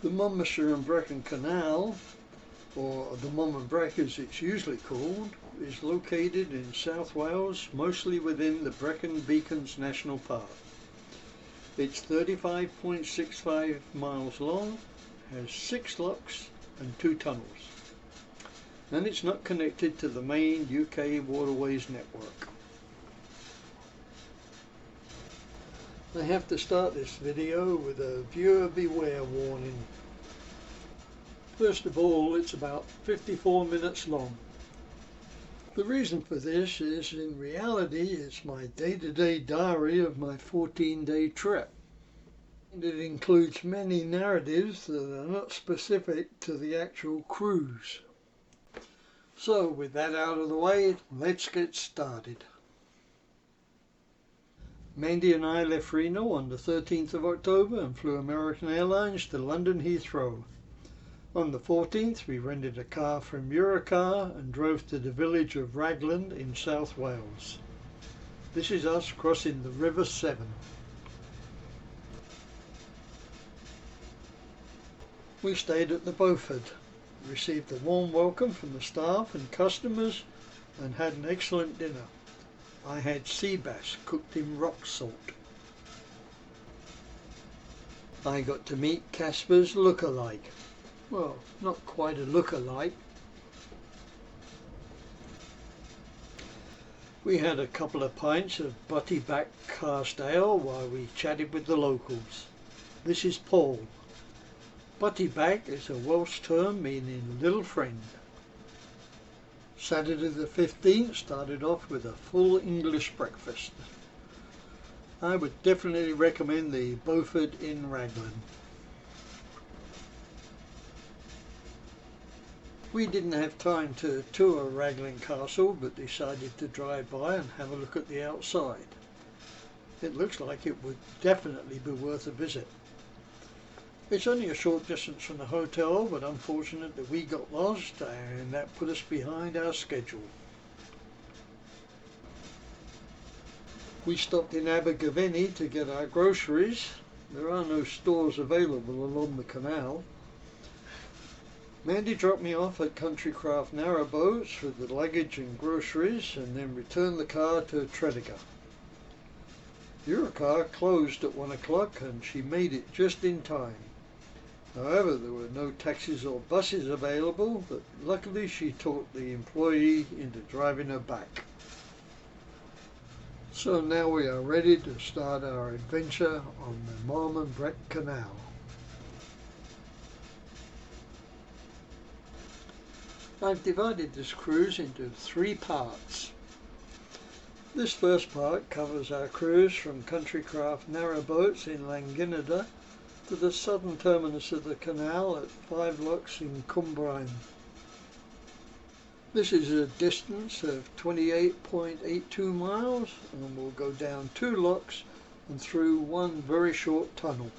The Monmouthshire and Brecon Canal, or the Mon Brec as it's usually called, is located in South Wales, mostly within the Brecon Beacons National Park. It's 35.65 miles long, has 6 locks and 2 tunnels, and it's not connected to the main UK waterways network. I have to start this video with a viewer beware warning. First of all, it's about 54 minutes long. The reason for this is, in reality, it's my day-to-day diary of my 14-day trip. And it includes many narratives that are not specific to the actual cruise. So, with that out of the way, let's get started. Mandy and I left Reno on the 13th of October and flew American Airlines to London Heathrow. On the 14th, we rented a car from Eurocar and drove to the village of Raglan in South Wales. This is us crossing the River Severn. We stayed at the Beaufort, received a warm welcome from the staff and customers, and had an excellent dinner. I had sea bass cooked in rock salt. I got to meet Casper's look-alike. Well, not quite a look-alike. We had a couple of pints of butty back cast ale while we chatted with the locals. This is Paul. Butty back is a Welsh term meaning little friend. Saturday the 15th started off with a full English breakfast. I would definitely recommend the Beaufort in Raglan. We didn't have time to tour Raglan Castle, but decided to drive by and have a look at the outside. It looks like it would definitely be worth a visit. It's only a short distance from the hotel, but unfortunate that we got lost and that put us behind our schedule. We stopped in Abergavenny to get our groceries. There are no stores available along the canal. Mandy dropped me off at Country Narrowboats with the luggage and groceries, and then returned the car to Tredegar. Eurocar closed at 1 o'clock and she made it just in time. However, there were no taxis or buses available, but luckily she talked the employee into driving her back. So now we are ready to start our adventure on the Mon Brec Canal. I've divided this cruise into 3 parts. This first part covers our cruise from Countrycraft Narrowboats in Llanginnada to the southern terminus of the canal at 5 locks in Cwmbran. This is a distance of 28.82 miles and will go down 2 locks and through 1 very short tunnel.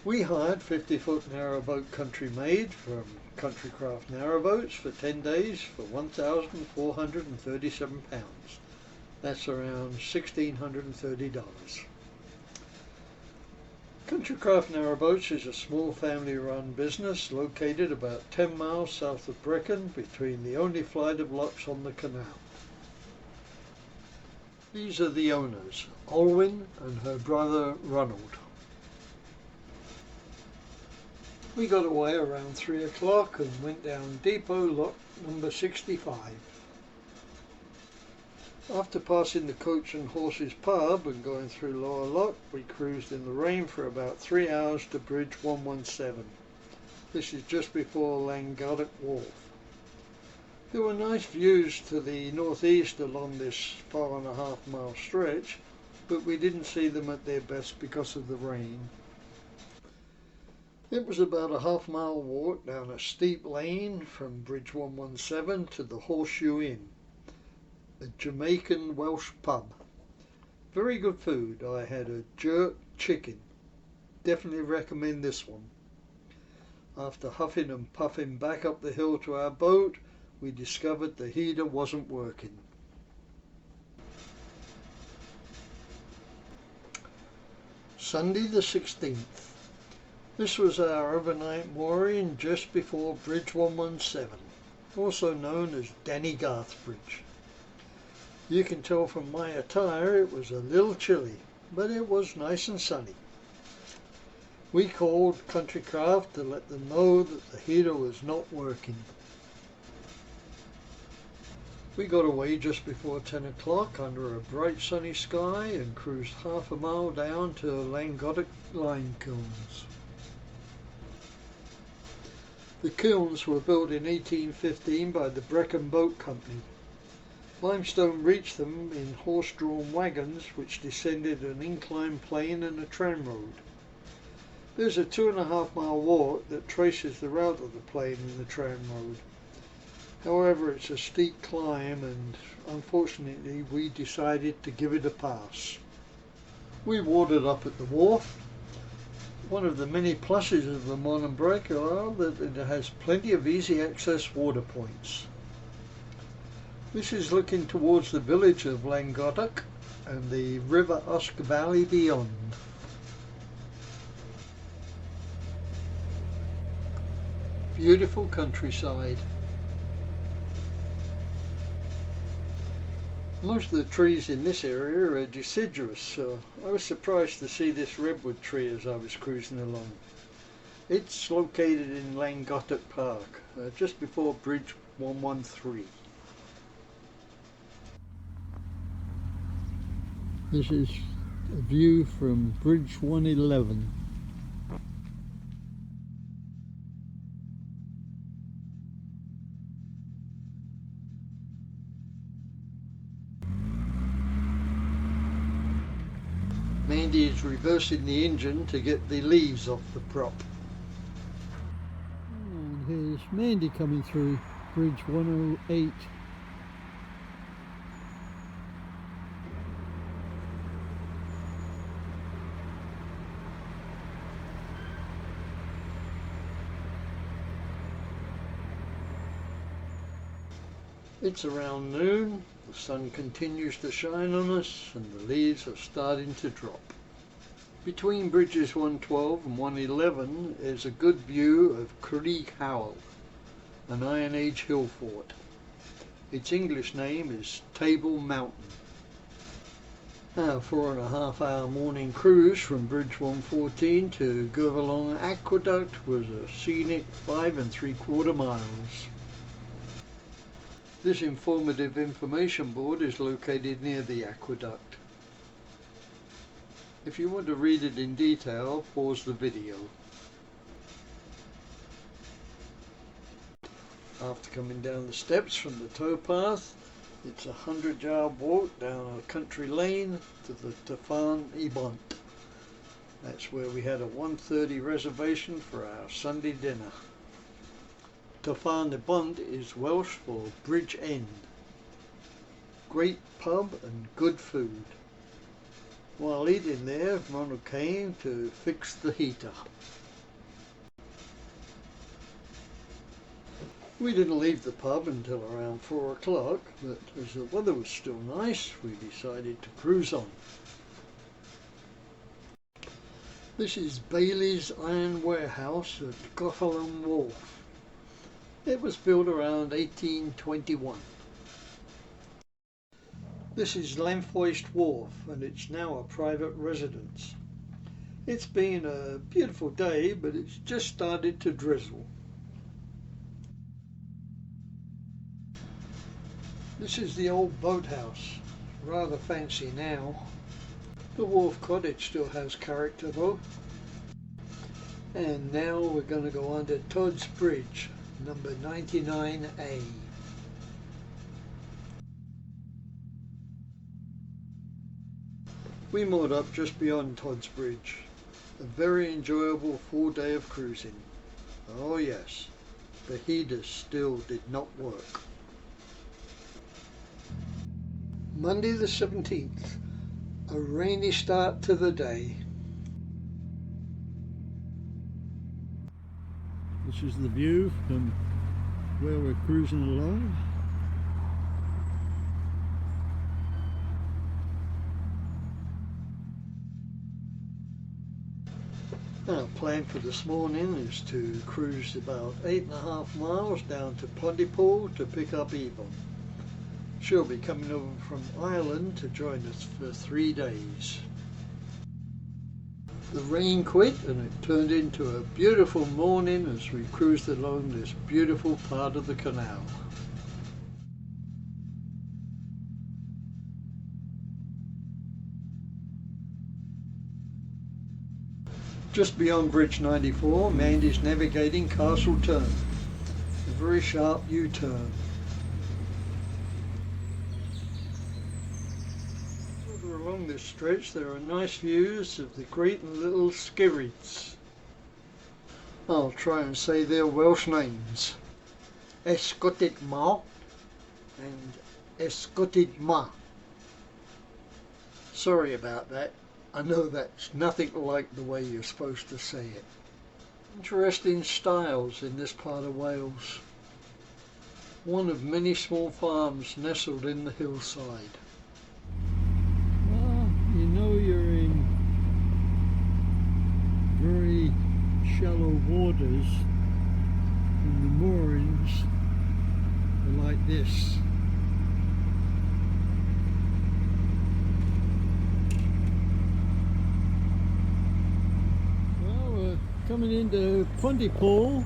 We hired 50-foot narrowboat Country Maid from Countrycraft Narrowboats for 10 days for £1,437. That's around $1,630. Countrycraft Narrowboats is a small family-run business located about 10 miles south of Brecon, between the only flight of locks on the canal. These are the owners, Olwyn and her brother Ronald. We got away around 3 o'clock and went down depot lock number 65. After passing the Coach and Horses pub and going through Lower Lock, we cruised in the rain for about 3 hours to Bridge 117. This is just before Llangardacht Wharf. There were nice views to the northeast along this 4.5 mile stretch, but we didn't see them at their best because of the rain. It was about a half-mile walk down a steep lane from Bridge 117 to the Horseshoe Inn, a Jamaican Welsh pub. Very good food. I had a jerk chicken. Definitely recommend this one. After huffing and puffing back up the hill to our boat, we discovered the heater wasn't working. Sunday the 16th. This was our overnight mooring just before Bridge 117, also known as Danny Garth Bridge. You can tell from my attire it was a little chilly, but it was nice and sunny. We called Country Craft to let them know that the heater was not working. We got away just before 10 o'clock under a bright sunny sky and cruised half a mile down to Llangollen lime kilns. The kilns were built in 1815 by the Brecon boat company. Limestone reached them in horse-drawn wagons which descended an inclined plane and a tram road. There's a 2.5 mile walk that traces the route of the plane and the tram road. However, it's a steep climb and unfortunately we decided to give it a pass. We watered up at the wharf. One of the many pluses of the Mon Brec are that it has plenty of easy access water points. This is looking towards the village of Llangollen and the River Usk Valley beyond. Beautiful countryside. Most of the trees in this area are deciduous, so I was surprised to see this redwood tree as I was cruising along. It's located in Llangollen Park, just before Bridge 113. This is a view from Bridge 111. Mandy is reversing the engine to get the leaves off the prop. And here's Mandy coming through Bridge 108. It's around noon, the sun continues to shine on us and the leaves are starting to drop. Between bridges 112 and 111 is a good view of Creek Howell, an Iron Age hill fort. Its English name is Table Mountain. Our 4.5 hour morning cruise from Bridge 114 to Gurvalong Aqueduct was a scenic 5 3/4 miles. This informative information board is located near the aqueduct. If you want to read it in detail, pause the video. After coming down the steps from the towpath, it's a 100-yard walk down a country lane to the Tafan Yvonne. That's where we had a 1:30 reservation for our Sunday dinner. Tafan Yvonne is Welsh for Bridge End. Great pub and good food. While eating there, Ronald came to fix the heater. We didn't leave the pub until around 4 o'clock, but as the weather was still nice, we decided to cruise on. This is Bailey's Iron Warehouse at Goffelham Wharf. It was built around 1821. This is Lamfoist Wharf and it's now a private residence. It's been a beautiful day, but it's just started to drizzle. This is the old boathouse, rather fancy now. The wharf cottage still has character though. And now we're going to go under Todd's Bridge, number 99A. We moored up just beyond Todd's Bridge. A very enjoyable full day of cruising. Oh yes, the heaters still did not work. Monday the 17th, a rainy start to the day. This is the view from where we're cruising along. Our plan for this morning is to cruise about 8.5 miles down to Pontypool to pick up Yvonne. She'll be coming over from Ireland to join us for 3 days. The rain quit and it turned into a beautiful morning as we cruised along this beautiful part of the canal. Just beyond Bridge 94, Mandy's navigating Castle Turn, a very sharp U-turn. Further along this stretch there are nice views of the great and little Skirrids. I'll try and say their Welsh names. Esgotid Ma and Esgotid Ma. Sorry about that. I know that's nothing like the way you're supposed to say it. Interesting styles in this part of Wales. One of many small farms nestled in the hillside. Well, you know you're in very shallow waters and the moorings are like this. Coming into Pontypool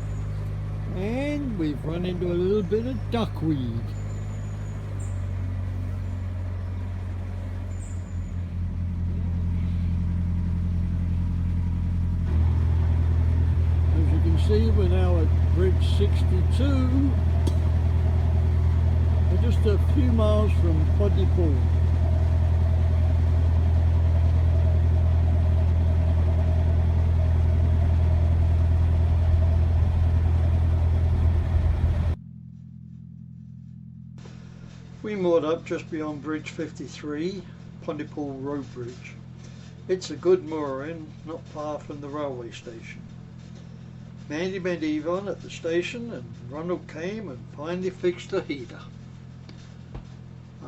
and we've run into a little bit of duckweed. As you can see, we're now at Bridge 62. We're just a few miles from Pontypool. We moored up just beyond Bridge 53, Pontypool Road Bridge. It's a good mooring, not far from the railway station. Mandy met Yvonne at the station and Ronald came and finally fixed the heater.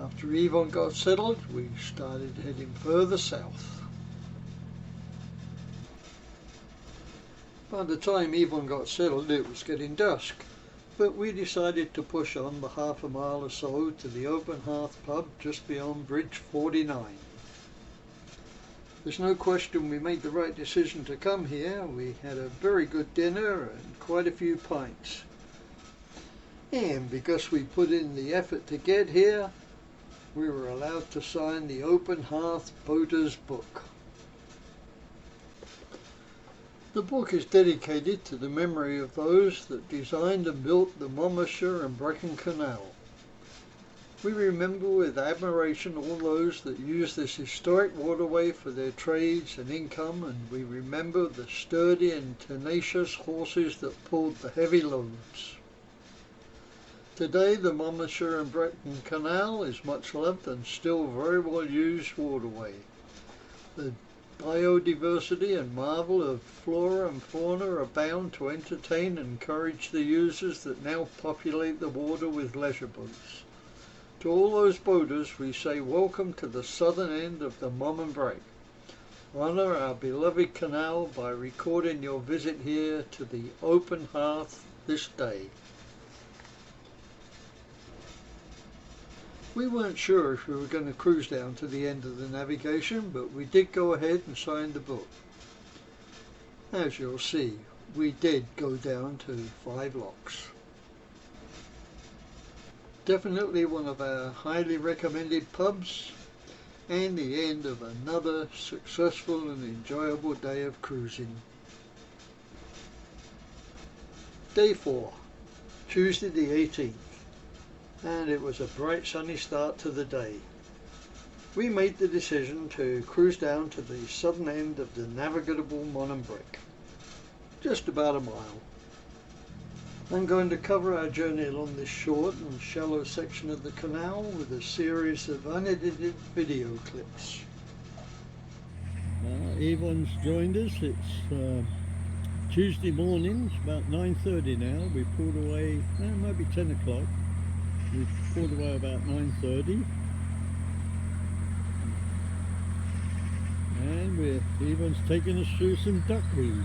After Yvonne got settled, we started heading further south. By the time Yvonne got settled, it was getting dusk. But we decided to push on the half a mile or so to the Open Hearth pub just beyond Bridge 49. There's no question we made the right decision to come here. We had a very good dinner and quite a few pints. And because we put in the effort to get here, we were allowed to sign the Open Hearth Boaters Book. The book is dedicated to the memory of those that designed and built the Monmouthshire and Brecon Canal. We remember with admiration all those that used this historic waterway for their trades and income, and we remember the sturdy and tenacious horses that pulled the heavy loads. Today the Monmouthshire and Brecon Canal is much loved and still very well used waterway. The biodiversity and marvel of flora and fauna are bound to entertain and encourage the users that now populate the water with leisure boats. To all those boaters we say welcome to the southern end of the Mon Brec. Honour our beloved canal by recording your visit here to the Open Hearth this day. We weren't sure if we were going to cruise down to the end of the navigation, but we did go ahead and sign the book. As you'll see, we did go down to 5 locks. Definitely one of our highly recommended pubs, and the end of another successful and enjoyable day of cruising. Day 4, Tuesday the 18th. And it was a bright sunny start to the day. We made the decision to cruise down to the southern end of the navigable Mon Brec, just about a mile. I'm going to cover our journey along this short and shallow section of the canal with a series of unedited video clips. Yvonne's joined us. It's Tuesday morning, it's about 9:30 now. We pulled away, maybe 10 o'clock. We pulled away about 9:30, and Yvonne's taking us through some duckweed.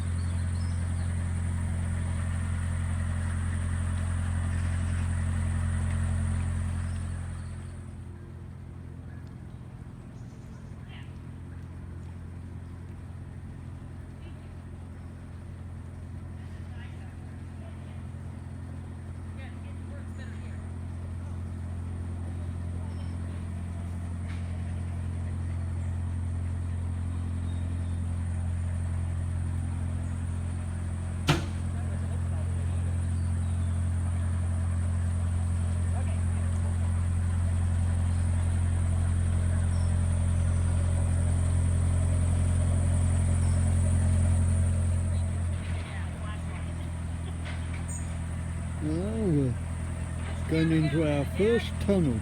going into our first tunnel.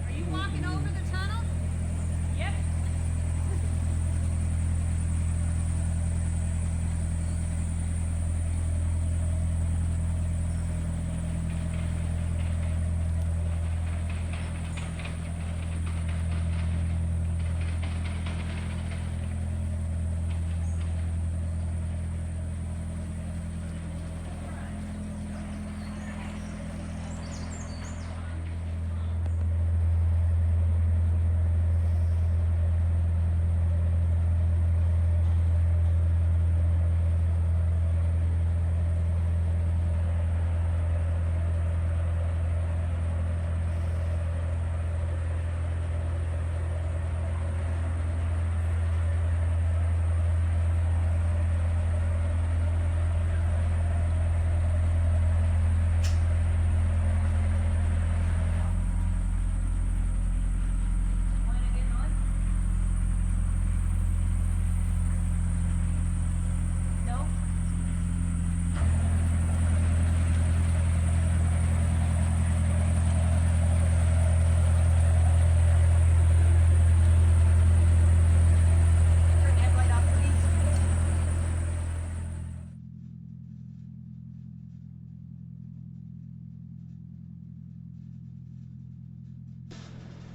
Are you walking over the tunnel? Yep.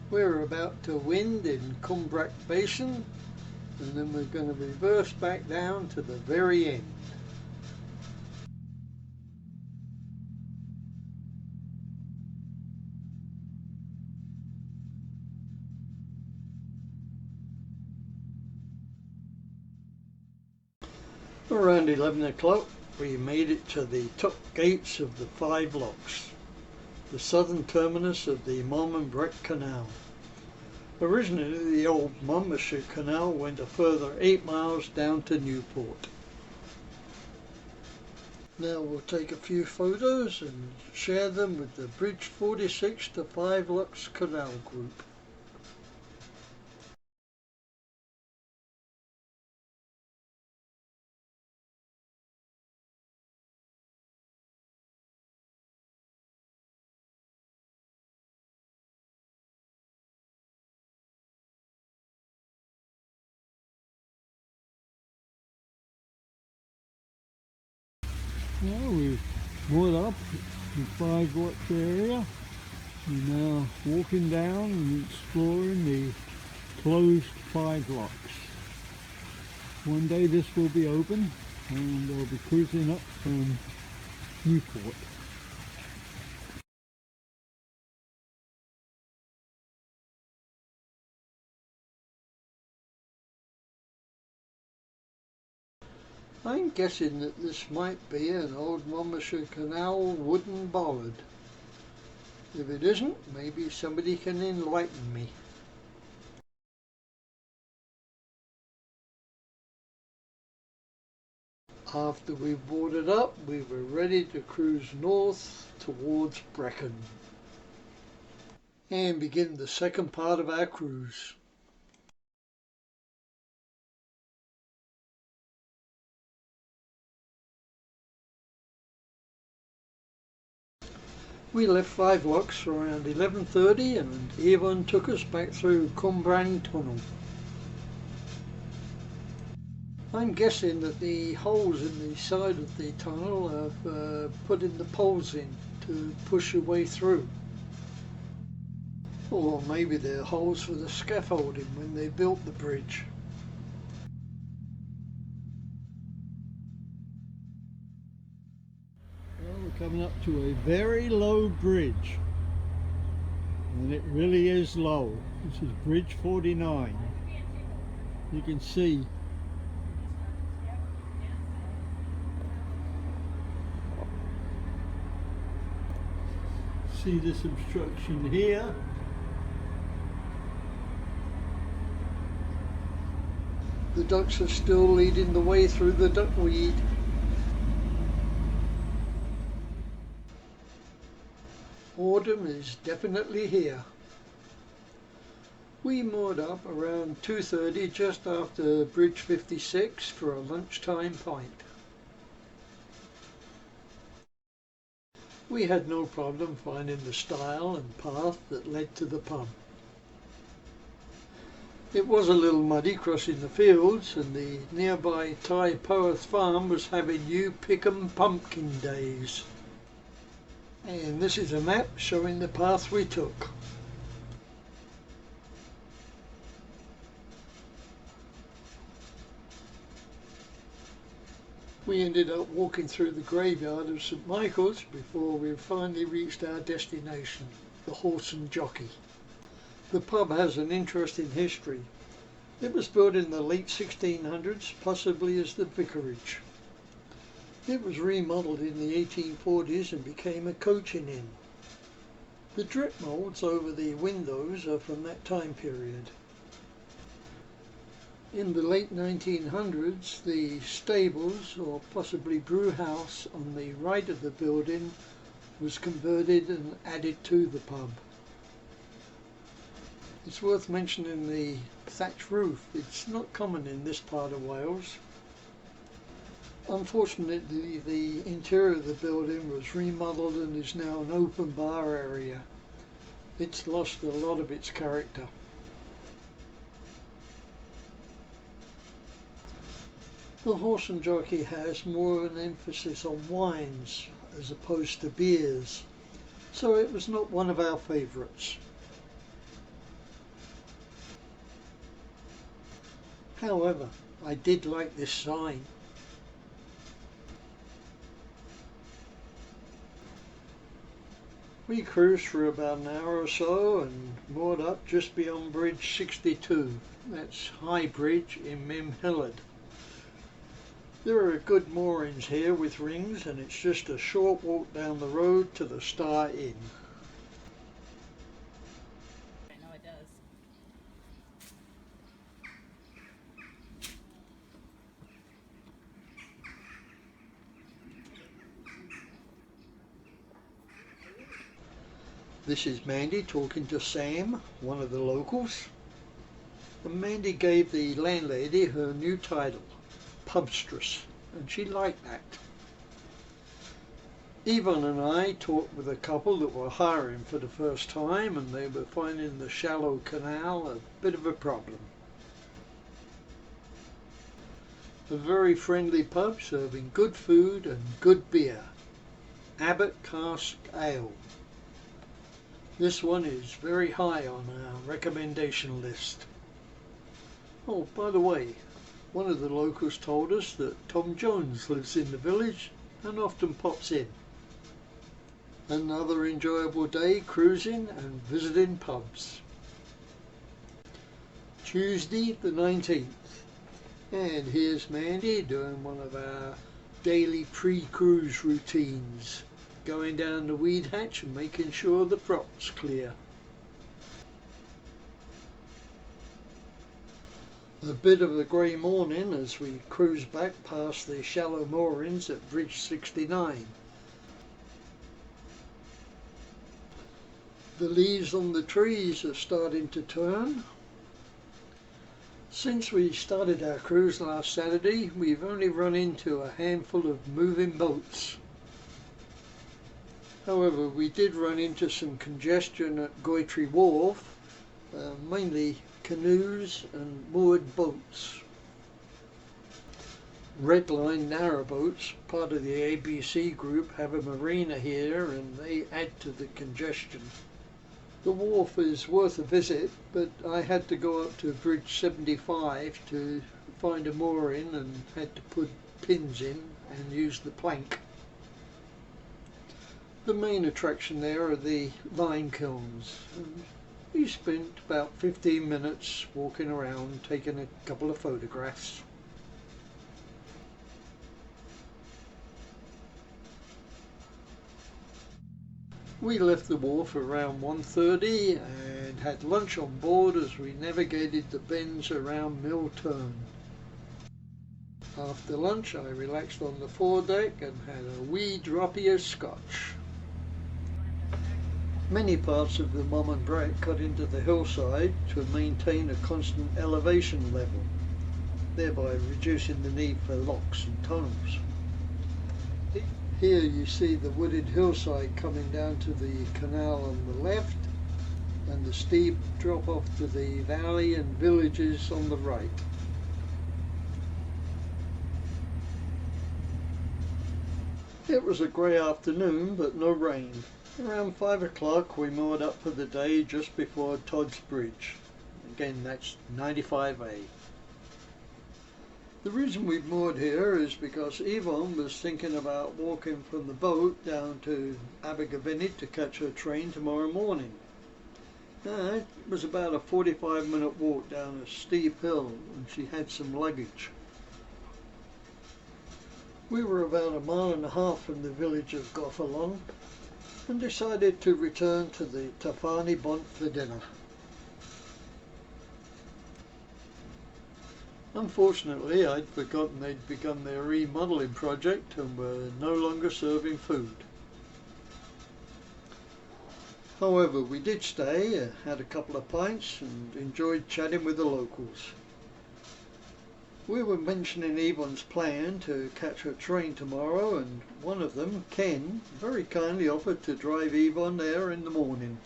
We're about to wind in Mon Brec Basin, and then we're going to reverse back down to the very end. Around 11 o'clock we made it to the top gates of the 5 locks, the southern terminus of the Mon Brec Canal. Originally the old Monmouthshire Canal went a further 8 miles down to Newport. Now we'll take a few photos and share them with the Bridge 46 to 5 Locks Canal group. Well, we've moored up the 5 Locks area. We're now walking down and exploring the closed 5 locks. One day this will be open and they'll be cruising up from Newport. I'm guessing that this might be an old Monmouthshire Canal wooden bollard. If it isn't, maybe somebody can enlighten me. After we boarded up, we were ready to cruise north towards Brecon and begin the second part of our cruise. We left 5 locks around 11:30 and Yvonne took us back through Brinnand tunnel. I'm guessing that the holes in the side of the tunnel have put in the poles in to push your way through. Or maybe they're holes for the scaffolding when they built the bridge. Well, we're coming up to a very low bridge, and it really is low. This is Bridge 49. You can see this obstruction here. The ducks are still leading the way through the duckweed. Autumn is definitely here. We moored up around 2:30 just after Bridge 56 for a lunchtime pint. We had no problem finding the stile and path that led to the pub. It was a little muddy crossing the fields, and the nearby Ty Poeth farm was having New Pickham Pumpkin Days. And this is a map showing the path we took. We ended up walking through the graveyard of St Michael's before we finally reached our destination, the Horse and Jockey. The pub has an interesting history. It was built in the late 1600s, possibly as the vicarage. It was remodelled in the 1840s and became a coaching inn. The drip moulds over the windows are from that time period. In the late 1900s, the stables, or possibly brew house, on the right of the building was converted and added to the pub. It's worth mentioning the thatch roof. It's not common in this part of Wales. Unfortunately, the interior of the building was remodelled and is now an open bar area. It's lost a lot of its character. The Horse and Jockey has more of an emphasis on wines as opposed to beers, so it was not one of our favourites. However, I did like this sign. We cruised for about an hour or so and moored up just beyond Bridge 62. That's High Bridge in Mimhillard. There are good moorings here with rings, and it's just a short walk down the road to the Star Inn. I know it does. This is Mandy talking to Sam, one of the locals. And Mandy gave the landlady her new title, pubstress, and she liked that. Yvonne and I talked with a couple that were hiring for the first time, and they were finding the shallow canal a bit of a problem. A very friendly pub serving good food and good beer. Abbott Cask Ale. This one is very high on our recommendation list. Oh, by the way, one of the locals told us that Tom Jones lives in the village and often pops in. Another enjoyable day cruising and visiting pubs. Tuesday the 19th. And here's Mandy doing one of our daily pre-cruise routines. Going down the weed hatch and making sure the prop's clear. A bit of a grey morning as we cruise back past the shallow moorings at Bridge 69. The leaves on the trees are starting to turn. Since we started our cruise last Saturday, we've only run into a handful of moving boats. However, we did run into some congestion at Country Wharf, mainly canoes and moored boats. Red Line narrowboats, part of the ABC group, have a marina here and they add to the congestion. The wharf is worth a visit, but I had to go up to Bridge 75 to find a mooring and had to put pins in and use the plank. The main attraction there are the lime kilns. We spent about 15 minutes walking around taking a couple of photographs. We left the wharf around 1:30 and had lunch on board as we navigated the bends around Mill Turn. After lunch I relaxed on the foredeck and had a wee droppy of scotch. Many parts of the Mon Brec cut into the hillside to maintain a constant elevation level, thereby reducing the need for locks and tunnels. Here you see the wooded hillside coming down to the canal on the left and the steep drop off to the valley and villages on the right. It was a grey afternoon but no rain. Around 5 o'clock we moored up for the day just before Todd's Bridge. Again, that's 95A. The reason we moored here is because Yvonne was thinking about walking from the boat down to Abergavenny to catch her train tomorrow morning. It was about a 45-minute walk down a steep hill and she had some luggage. We were about 1.5 miles from the village of Gofalong and decided to return to the Tafani Bont for dinner. Unfortunately, I'd forgotten they'd begun their remodelling project and were no longer serving food. However, we did stay, had a couple of pints and enjoyed chatting with the locals. We were mentioning Yvonne's plan to catch her train tomorrow, and one of them, Ken, very kindly offered to drive Yvonne there in the morning.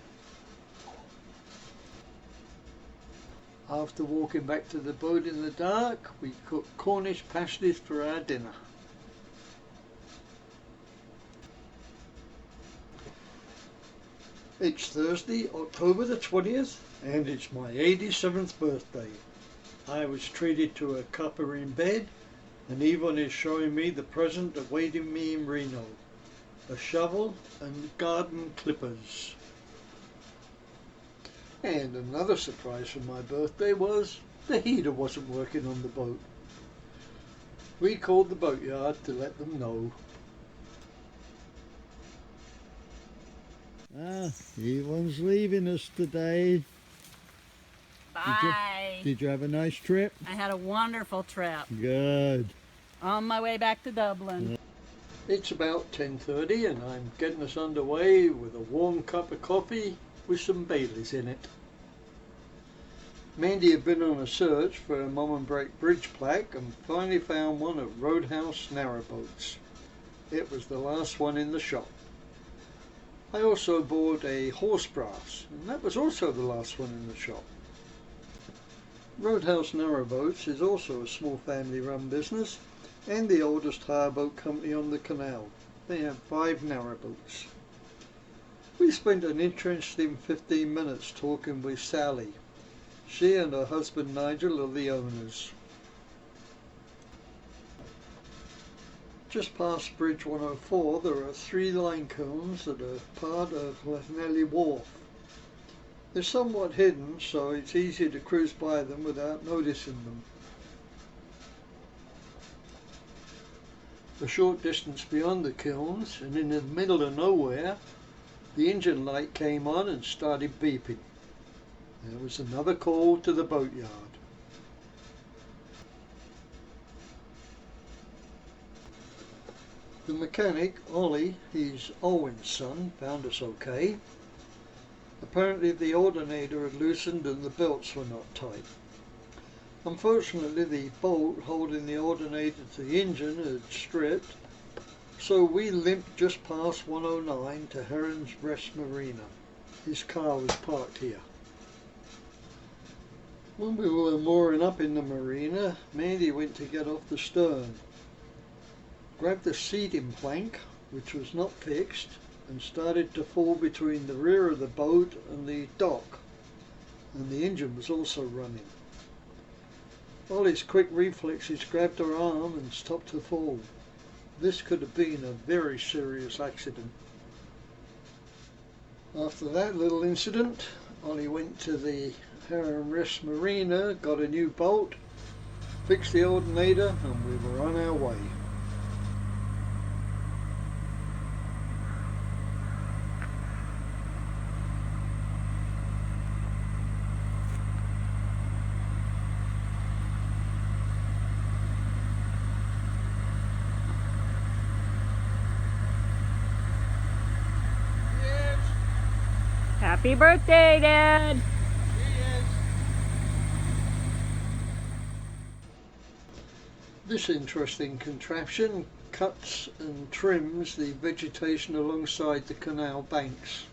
After walking back to the boat in the dark, we cooked Cornish pasties for our dinner. It's Thursday, October the 20th, and it's my 87th birthday. I was treated to a cuppa in bed, and Yvonne is showing me the present awaiting me in Reno, a shovel and garden clippers. And another surprise for my birthday was the heater wasn't working on the boat. We called the boatyard to let them know. Yvonne's leaving us today. Bye. Did you have a nice trip? I had a wonderful trip. Good. On my way back to Dublin. It's about 10:30 and I'm getting us underway with a warm cup of coffee with some Baileys in it. Mandy had been on a search for a Mon Brec bridge plaque and finally found one at Roadhouse Narrowboats. It was the last one in the shop. I also bought a horse brass, and that was also the last one in the shop. Roadhouse Narrowboats is also a small family-run business and the oldest hire boat company on the canal. They have 5 narrowboats. We spent an interesting 15 minutes talking with Sally. She and her husband Nigel are the owners. Just past Bridge 104 there are 3 line kilns that are part of Llanelli Wharf. They're somewhat hidden, so it's easy to cruise by them without noticing them. A short distance beyond the kilns, and in the middle of nowhere, the engine light came on and started beeping. There was another call to the boatyard. The mechanic, Ollie, he's Owen's son, found us okay. Apparently the alternator had loosened and the belts were not tight. Unfortunately the bolt holding the alternator to the engine had stripped, so we limped just past 109 to Heron's Rest Marina. His car was parked here. When we were mooring up in the marina, Mandy went to get off the stern, grabbed the seating plank, which was not fixed, and started to fall between the rear of the boat and the dock, and the engine was also running. Ollie's quick reflexes grabbed her arm and stopped the fall. This could have been a very serious accident. After that little incident, Ollie went to the Heron Rest Marina, got a new bolt, fixed the alternator, and we were on our way. Happy birthday, Dad! This interesting contraption cuts and trims the vegetation alongside the canal banks.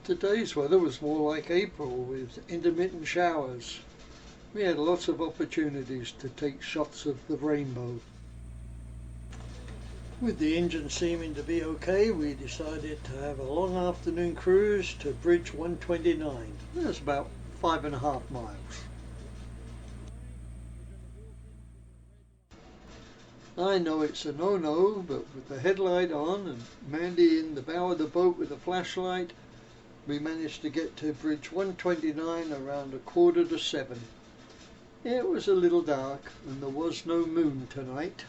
Today's weather was more like April with intermittent showers. We had lots of opportunities to take shots of the rainbow. With the engine seeming to be okay, we decided to have a long afternoon cruise to Bridge 129. That's about 5.5 miles. I know it's a no-no, but with the headlight on and Mandy in the bow of the boat with a flashlight, we managed to get to Bridge 129 around 6:45. It was a little dark and there was no moon tonight.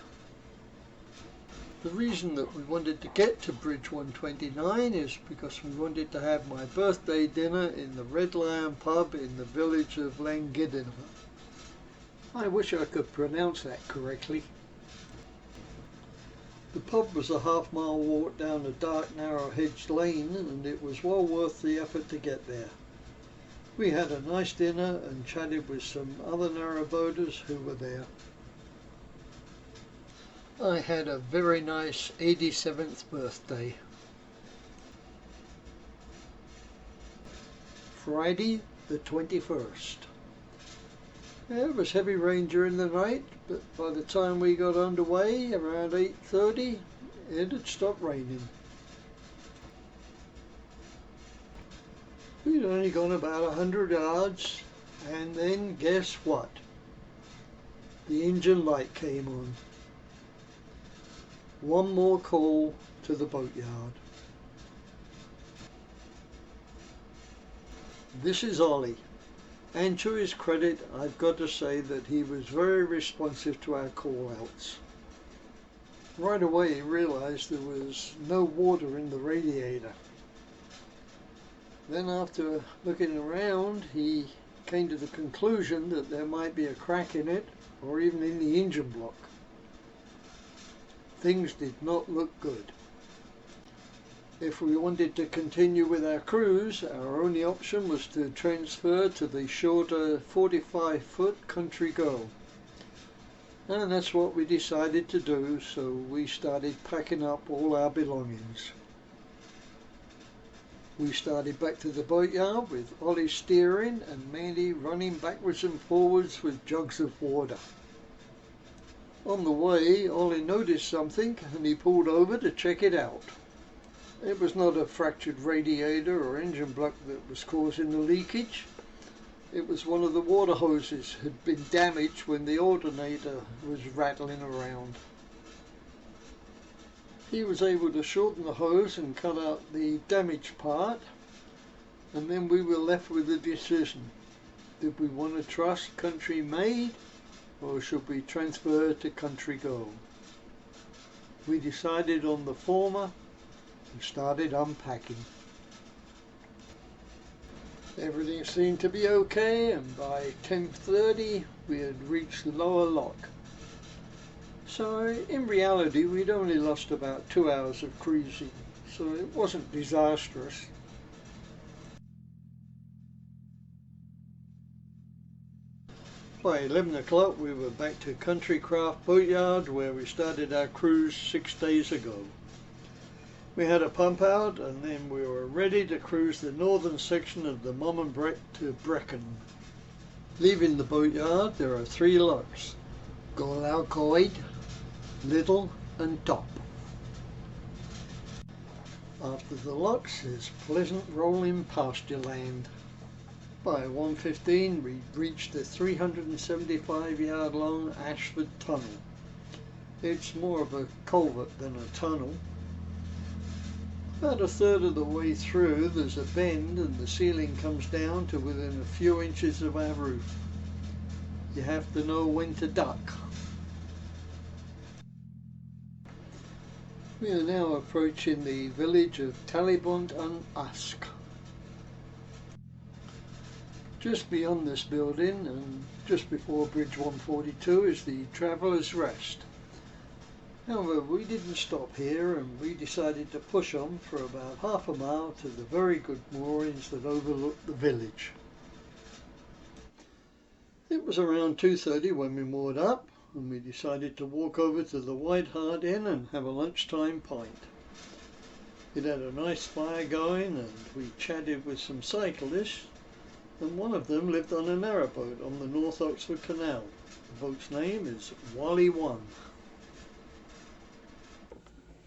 The reason that we wanted to get to Bridge 129 is because we wanted to have my birthday dinner in the Red Lion pub in the village of Llangiddiana. I wish I could pronounce that correctly. The pub was a half-mile walk down a dark, narrow hedged lane, and it was well worth the effort to get there. We had a nice dinner and chatted with some other narrowboaters who were there. I had a very nice 87th birthday. Friday the 21st. It was heavy rain during the night, but by the time we got underway around 8:30, it had stopped raining. We'd only gone about 100 yards, and then guess what? The engine light came on. One more call to the boatyard. This is Ollie. And to his credit, I've got to say that he was very responsive to our call-outs. Right away he realised there was no water in the radiator. Then after looking around, he came to the conclusion that there might be a crack in it, or even in the engine block. Things did not look good. If we wanted to continue with our cruise, our only option was to transfer to the shorter 45-foot Country Girl. And that's what we decided to do, so we started packing up all our belongings. We started back to the boatyard with Ollie steering and Mandy running backwards and forwards with jugs of water. On the way, Ollie noticed something and he pulled over to check it out. It was not a fractured radiator or engine block that was causing the leakage. It was one of the water hoses had been damaged when the alternator was rattling around. He was able to shorten the hose and cut out the damaged part, and then we were left with a decision. Did we want to trust Country Maid, or should we transfer to Country Girl? We decided on the former and started unpacking. Everything seemed to be okay, and by 10:30 we had reached the lower lock. So in reality we'd only lost about 2 hours of cruising, so it wasn't disastrous. By 11 o'clock we were back to Country Craft Boatyard, where we started our cruise 6 days ago. We had a pump out and then we were ready to cruise the northern section of the Mon Brec to Brecon. Leaving the boatyard there are 3 locks: Golaucoid, Little and Top. After the locks is pleasant rolling pasture land. By 1:15 we reached the 375-yard long Ashford Tunnel. It's more of a culvert than a tunnel. About a third of the way through there's a bend and the ceiling comes down to within a few inches of our roof. You have to know when to duck. We are now approaching the village of Talibont and Usk. Just beyond this building and just before Bridge 142 is the Traveller's Rest. However, we didn't stop here and we decided to push on for about half a mile to the very good moorings that overlook the village. It was around 2:30 when we moored up, and we decided to walk over to the White Hart Inn and have a lunchtime pint. It had a nice fire going and we chatted with some cyclists, and one of them lived on a narrowboat on the North Oxford Canal. The boat's name is Wally One.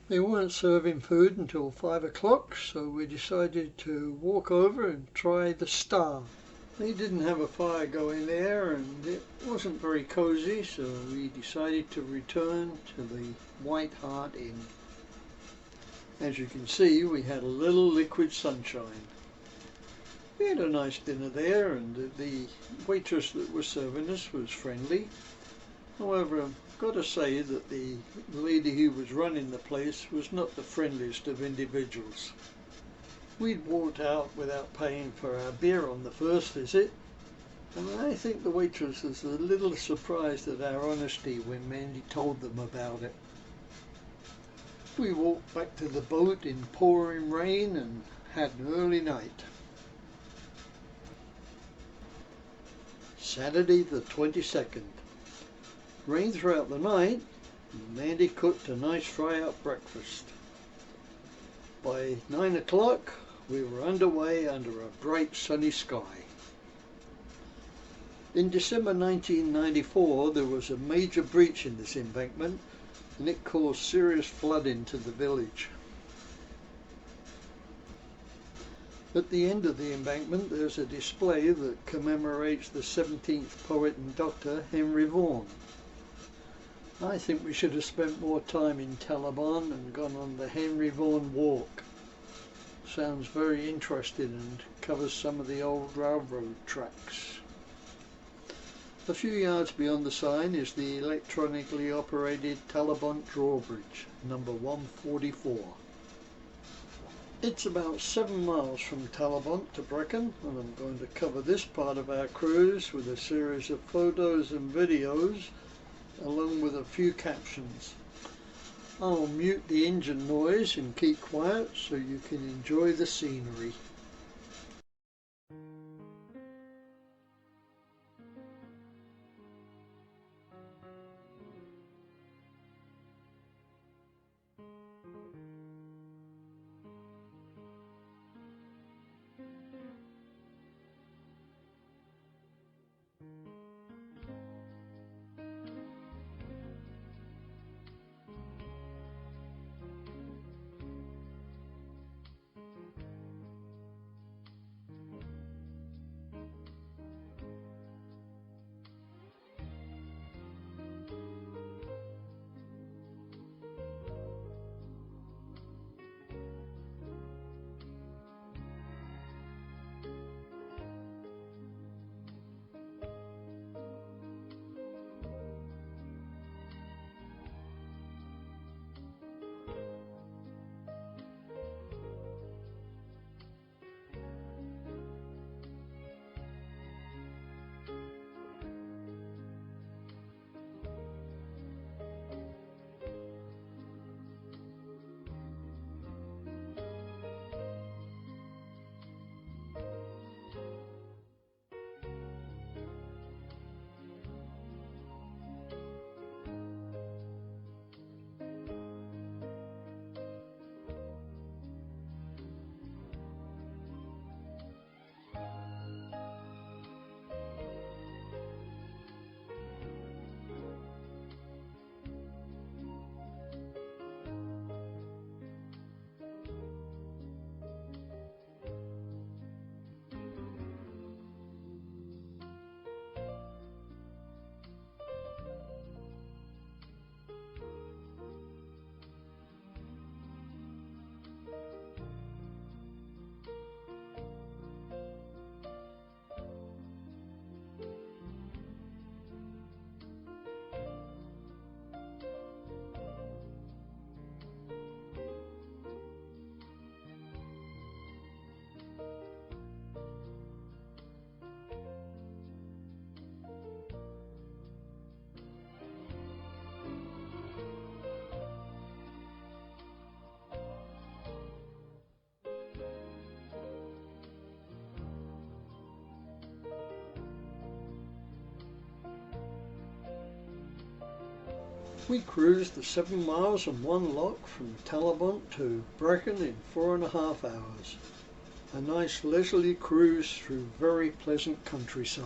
They weren't serving food until 5 o'clock, so we decided to walk over and try the Star. They didn't have a fire going there and it wasn't very cozy, so we decided to return to the White Hart Inn. As you can see, we had a little liquid sunshine. We had a nice dinner there and the waitress that was serving us was friendly. However, I've got to say that the lady who was running the place was not the friendliest of individuals. We'd walked out without paying for our beer on the first visit, and I think the waitress was a little surprised at our honesty when Mandy told them about it. We walked back to the boat in pouring rain and had an early night. Saturday the 22nd. Rain throughout the night, and Mandy cooked a nice fry-up breakfast. By 9 o'clock, we were underway under a bright sunny sky. In December 1994, there was a major breach in this embankment, and it caused serious flooding to the village. At the end of the embankment, there's a display that commemorates the 17th poet and doctor, Henry Vaughan. I think we should have spent more time in Talabon and gone on the Henry Vaughan Walk. Sounds very interesting and covers some of the old railroad tracks. A few yards beyond the sign is the electronically operated Talabont Drawbridge, number 144. It's about 7 miles from Talabont to Brecon, and I'm going to cover this part of our cruise with a series of photos and videos along with a few captions. I'll mute the engine noise and keep quiet so you can enjoy the scenery. We cruised the 7 miles and 1 lock from Talabont to Brecon in 4.5 hours. A nice leisurely cruise through very pleasant countryside.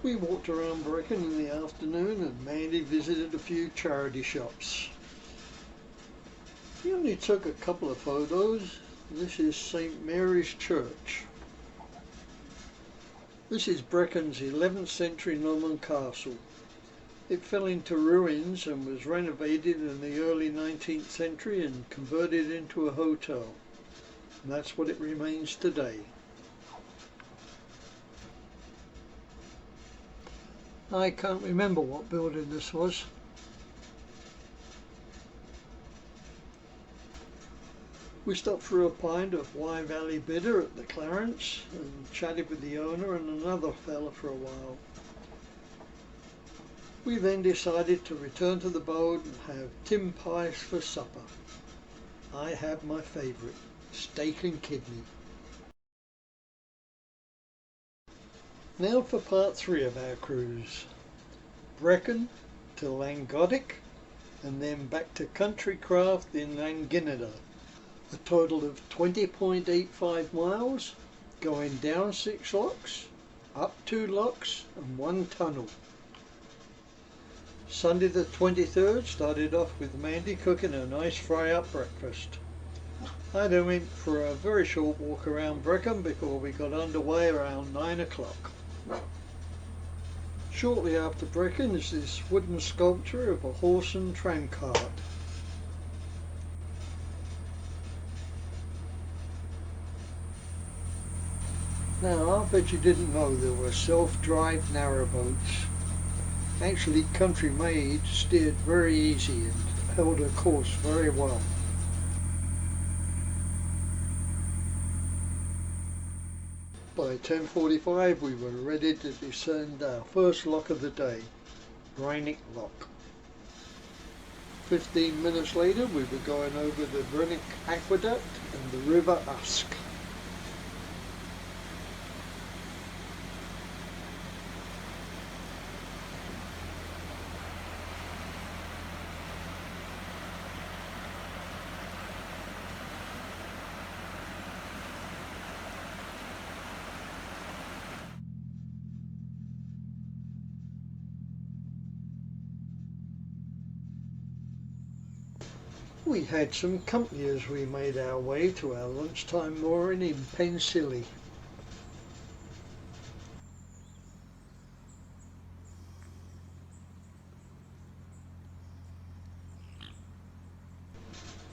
We walked around Brecon in the afternoon and Mandy visited a few charity shops. We only took a couple of photos. This is St Mary's Church. This is Brecon's 11th century Norman castle. It fell into ruins and was renovated in the early 19th century and converted into a hotel. And that's what it remains today. I can't remember what building this was. We stopped for a pint of Wye Valley Bitter at the Clarence and chatted with the owner and another fella for a while. We then decided to return to the boat and have Tim pies for supper. I have my favourite, steak and kidney. Now for part 3 of our cruise. Brecon to Llangodick and then back to Country Craft in Llanginnada. A total of 20.85 miles, going down 6 locks, up 2 locks and 1 tunnel. Sunday the 23rd started off with Mandy cooking a nice fry-up breakfast. I then went for a very short walk around Brecon before we got underway around 9 o'clock. Shortly after Brecon is this wooden sculpture of a horse and tram cart. Now, I bet you didn't know there were self-drive narrowboats. Actually, Country Maid steered very easy and held her course very well. By 10:45 we were ready to descend our first lock of the day, Brinnand Lock. 15 minutes later we were going over the Brinnand Aqueduct and the River Usk. We had some company as we made our way to our lunchtime mooring in Pensilly.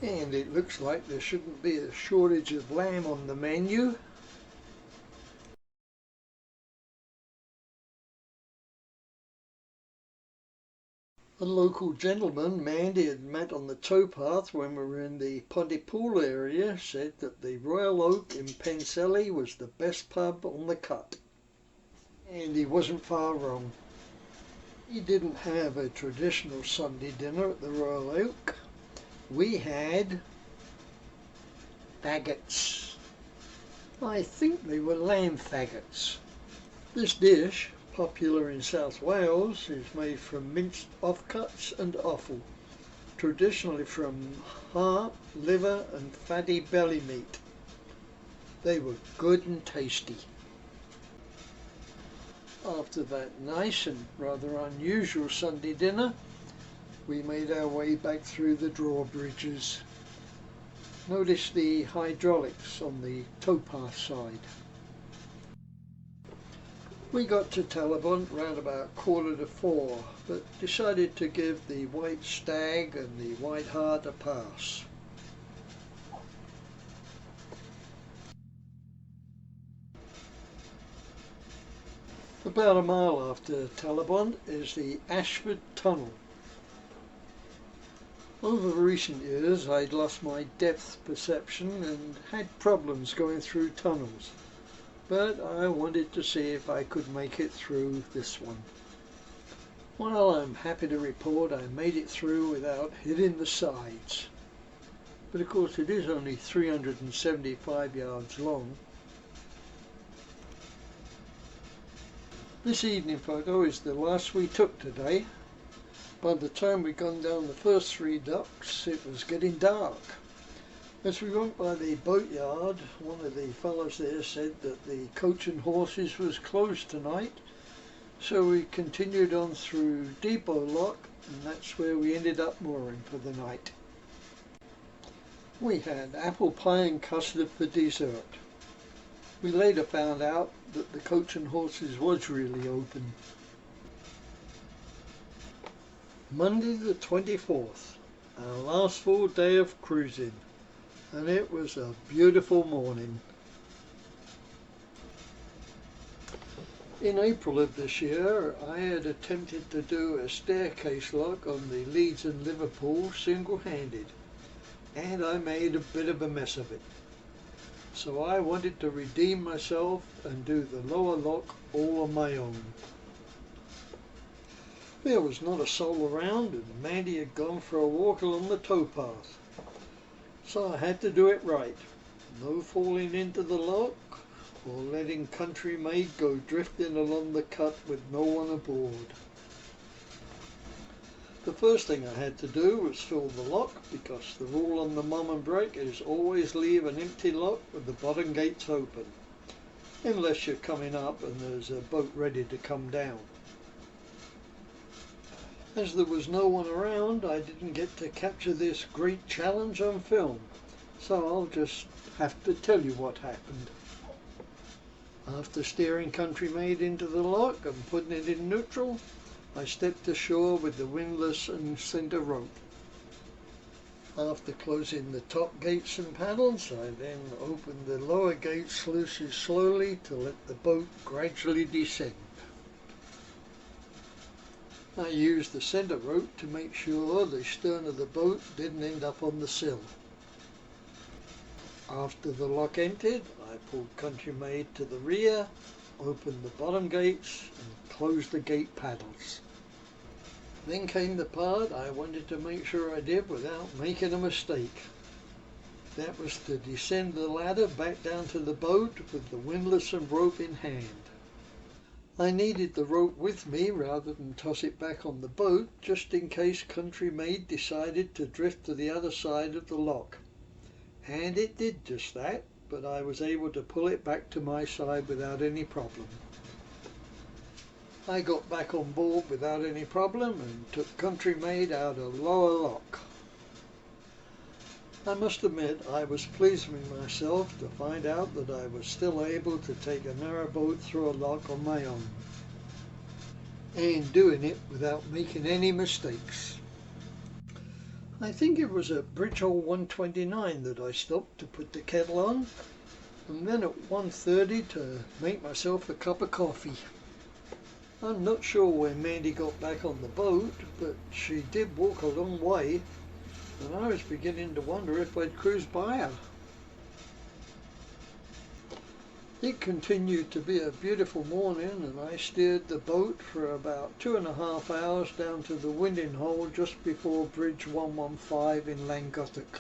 And it looks like there shouldn't be a shortage of lamb on the menu. A local gentleman Mandy had met on the towpath when we were in the Pontypool area said that the Royal Oak in Pensilly was the best pub on the cut. And he wasn't far wrong. He didn't have a traditional Sunday dinner at the Royal Oak. We had faggots. I think they were lamb faggots. This dish, popular in South Wales, is made from minced offcuts and offal, traditionally from heart, liver and fatty belly meat. They were good and tasty. After that nice and rather unusual Sunday dinner, we made our way back through the drawbridges. Notice the hydraulics on the towpath side. We got to Talabont round about 3:45, but decided to give the White Stag and the White Hart a pass. About a mile after Talabont is the Ashford Tunnel. Over recent years I'd lost my depth perception and had problems going through tunnels, but I wanted to see if I could make it through this one. Well, I'm happy to report I made it through without hitting the sides. But of course it is only 375 yards long. This evening photo is the last we took today. By the time we'd gone down the first 3 docks, it was getting dark. As we went by the boatyard, one of the fellows there said that the Coach and Horses was closed tonight, so we continued on through Depot Lock, and that's where we ended up mooring for the night. We had apple pie and custard for dessert. We later found out that the Coach and Horses was really open. Monday the 24th, our last full day of cruising, and it was a beautiful morning. In April of this year, I had attempted to do a staircase lock on the Leeds and Liverpool single-handed, and I made a bit of a mess of it. So I wanted to redeem myself and do the lower lock all on my own. There was not a soul around, and Mandy had gone for a walk along the towpath. So I had to do it right. No falling into the lock or letting Country Maid go drifting along the cut with no one aboard. The first thing I had to do was fill the lock, because the rule on the Mon Brec is always leave an empty lock with the bottom gates open, unless you're coming up and there's a boat ready to come down. As there was no one around, I didn't get to capture this great challenge on film, so I'll just have to tell you what happened. After steering Country Maid into the lock and putting it in neutral, I stepped ashore with the windlass and centre rope. After closing the top gates and paddles, I then opened the lower gate sluices slowly to let the boat gradually descend. I used the centre rope to make sure the stern of the boat didn't end up on the sill. After the lock entered, I pulled Country Maid to the rear, opened the bottom gates and closed the gate paddles. Then came the part I wanted to make sure I did without making a mistake. That was to descend the ladder back down to the boat with the windlass and rope in hand. I needed the rope with me rather than toss it back on the boat, just in case Country Maid decided to drift to the other side of the lock. And it did just that, but I was able to pull it back to my side without any problem. I got back on board without any problem and took Country Maid out of lower lock. I must admit I was pleased with myself to find out that I was still able to take a narrow boat through a lock on my own, and doing it without making any mistakes. I think it was at Bridge Hole 129 that I stopped to put the kettle on, and then at 1:30 to make myself a cup of coffee. I'm not sure when Mandy got back on the boat, but she did walk a long way, and I was beginning to wonder if I'd cruised by her. It continued to be a beautiful morning, and I steered the boat for about 2.5 hours down to the winding hole just before Bridge 115 in Llangottock.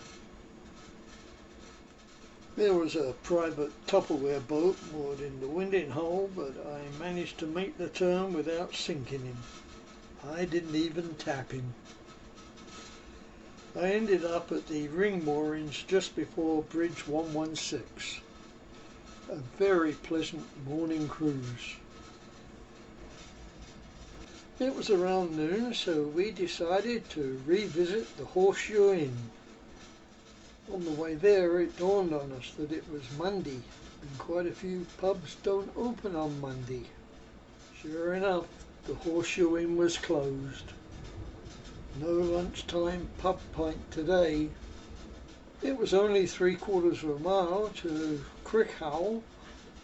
There was a private Tupperware boat moored in the winding hole, but I managed to make the turn without sinking him. I didn't even tap him. I ended up at the ring moorings just before Bridge 116. A very pleasant morning cruise. It was around noon, so we decided to revisit the Horseshoe Inn. On the way there, it dawned on us that it was Monday, and quite a few pubs don't open on Monday. Sure enough, the Horseshoe Inn was closed. No lunchtime pub pint today. It was only 3/4 of a mile to Crickhowl,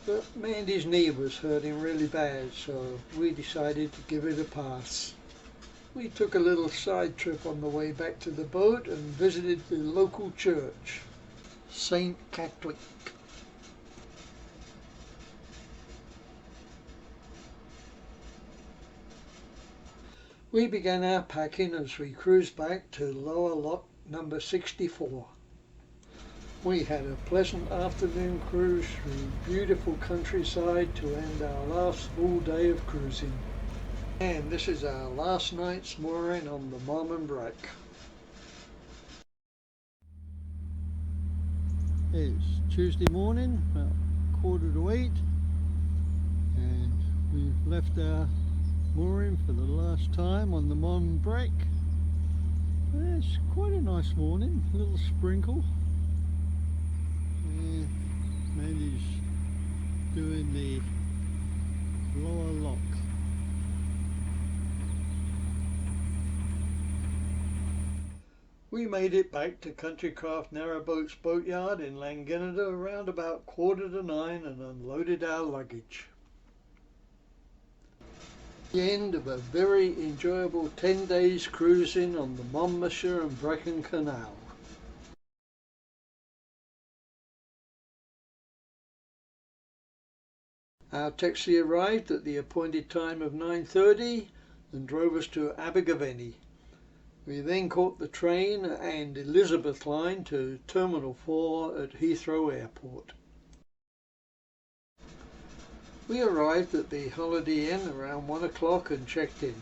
but Mandy's knee was hurting really bad, so we decided to give it a pass. We took a little side trip on the way back to the boat and visited the local church, St. Catwick. We began our packing as we cruised back to lower lock number 64. We had a pleasant afternoon cruise through beautiful countryside to end our last full day of cruising. And this is our last night's mooring on the Mon Brec. It's Tuesday morning, about 7:45, and we've left our mooring for the last time on the Mon Brec. It's quite a nice morning, a little sprinkle. And Mandy's doing the lower lock. We made it back to Countrycraft Narrowboats Boatyard in Langenada around about 8:45 and unloaded our luggage. The end of a very enjoyable 10 days cruising on the Monmouthshire and Brecon Canal. Our taxi arrived at the appointed time of 9:30 and drove us to Abergavenny. We then caught the train and Elizabeth line to Terminal 4 at Heathrow Airport. We arrived at the Holiday Inn around 1 o'clock and checked in.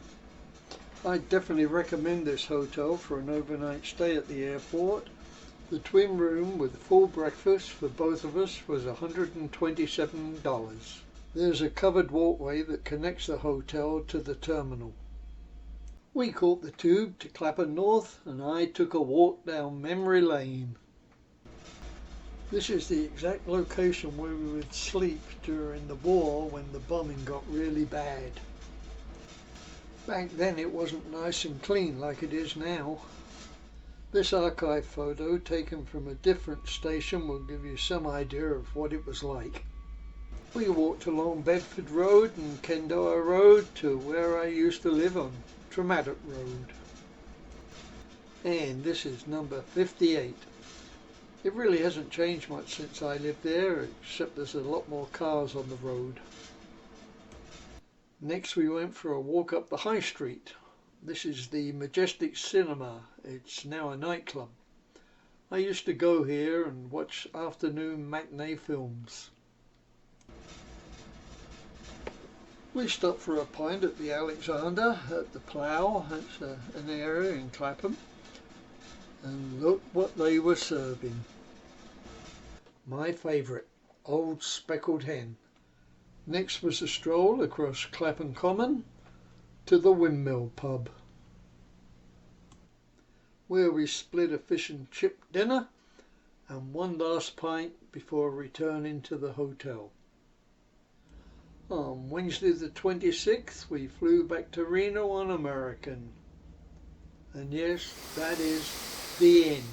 I definitely recommend this hotel for an overnight stay at the airport. The twin room with full breakfast for both of us was $127. There's a covered walkway that connects the hotel to the terminal. We caught the tube to Clapham North and I took a walk down memory lane. This is the exact location where we would sleep during the war when the bombing got really bad. Back then it wasn't nice and clean like it is now. This archive photo taken from a different station will give you some idea of what it was like. We walked along Bedford Road and Kendoa Road to where I used to live on Traumatic Road. And this is number 58. It really hasn't changed much since I lived there, except there's a lot more cars on the road. Next we went for a walk up the High Street. This is the Majestic Cinema. It's now a nightclub. I used to go here and watch afternoon matinee films. We stopped for a pint at the Alexander at the Plough. That's an area in Clapham. And look what they were serving. My favourite, old speckled hen. Next was a stroll across Clapham Common to the Windmill pub, where we split a fish and chip dinner and one last pint before returning to the hotel. On Wednesday the 26th we flew back to Reno on American. And yes, that is the end.